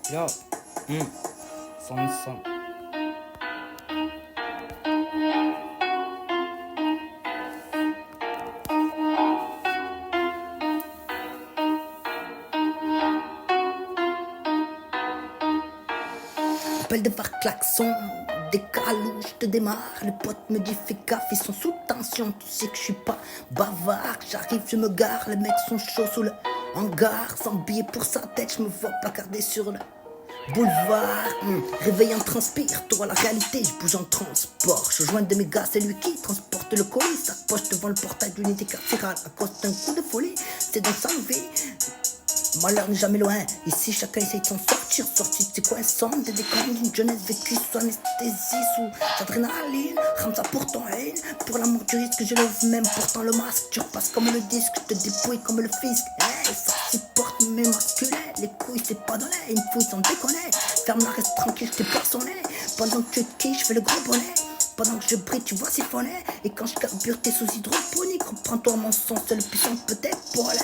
Yo, son. Appel de phare, klaxon, décalou, je te démarre. Les potes me disent fais gaffe, ils sont sous tension. Tu sais que je suis pas bavard, j'arrive, je me gare. Les mecs sont chauds sous le hangar. Sans billet pour sa tête, je me vois placarder sur le boulevard. Réveil en transpire, toi la réalité, je bouge en transport. Je joins de mes gars, c'est lui qui transporte le colis. Sa poche devant le portail de l'unité carcérale. À cause d'un coup de folie, c'est dans sa vie. Malheur n'est jamais loin, ici chacun essaye de s'en sortir. Sorti de ses coins sombres, des décombres d'une jeunesse vécue sous anesthésie, sous adrénaline. Ramza pour ton haine, pour l'amour du risque, je lève même portant le masque. Tu repasses comme le disque, je te dépouille comme le fisc. Hey, ça supporte mes masculins, les couilles c'est pas dans l'air, une fouille sans déconner. Ferme-la, reste tranquille, je t'ai poissonné. Pendant que tu te je fais le gros bonnet. Pendant que je brille, tu vois siphonner. Et quand je carbure, t'es sous hydroponique. Reprends-toi mon son, seul puissant peut-être pour aller.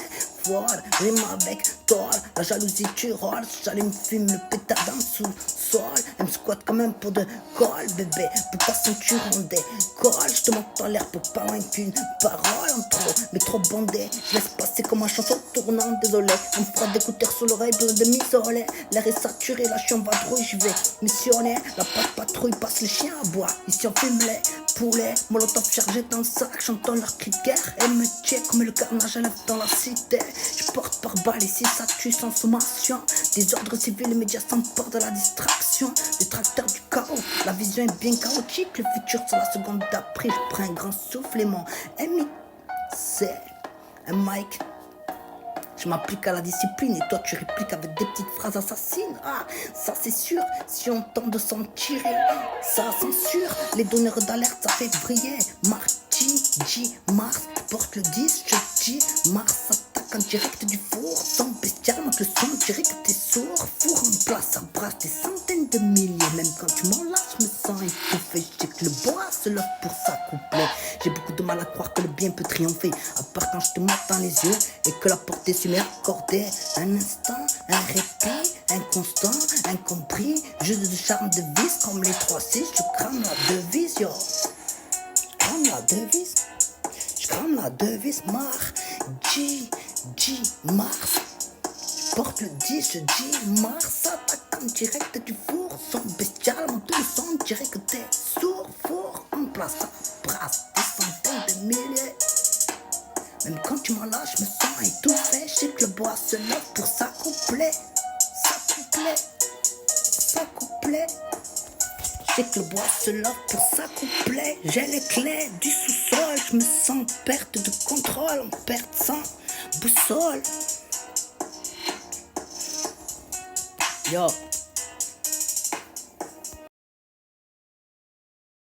Voilà, rime avec toi. La jalousie, tu rôles. J'allume, fume le pétard dans le sous-sol. Elle me squatte quand même pour de colle, bébé. Pour ta ceinture en décolle. Je te monte en l'air pour pas moins qu'une parole en trop. Mais trop bondé. Je laisse passer comme un chanson tournant. Désolé, on me fera d'écouteurs sous l'oreille, besoin de m'isoler. L'air est saturé, là je suis en vadrouille. Je vais missionner. La patrouille passe les chiens à bois. Ici on fume les poulets. Molotov chargé dans le sac. J'entends leur cri de guerre. Elle me tient comme le carnage à l'œuvre dans la cité. Je porte par balle ici, ça tue sans sommation. Des ordres civils, les médias s'emportent de la distraction. Les tracteurs du chaos, la vision est bien chaotique. Le futur sur la seconde d'après. Je prends un grand souffle et mon MI, c'est un mic. Je m'applique à la discipline et toi tu répliques avec des petites phrases assassines. Ah, ça c'est sûr, si on tente de s'en tirer, ça censure. Les donneurs d'alerte, ça fait briller. Marty, Mars, porte le 10, je dis Mars attaque en direct du four. Son bestial, monte le son, dirait que t'es sourd. Four en place, abrasse des centaines de milliers. Même quand tu m'en lâches, je me sens étouffé. Je sais que le bois se lève pour s'accoupler. J'ai beaucoup de mal à croire que le bien peut triompher. À part quand je te mate dans les yeux et que la portée s'y m'est accordée. Un instant, un répit, inconstant, incompris. Jeu de charme de vis comme les 3-6. Je crame la devise, yo. Je crame la devise. Je crame la devise, G, Mars. Je porte le 10, je dis Mars. Attaque en direct du four. Son bestial, monte le son, dirait que t'es sourd. Four en place, ça brasse des centaines de milliers. Même quand tu m'en lâches, je me sens étouffé. Je sais que le bois se lève pour s'accoupler. S'accoupler. Je sais que le bois se lève pour s'accoupler. J'ai les clés du sous-sol. Je me sens en perte de contrôle, en perte sans boussole. Yo,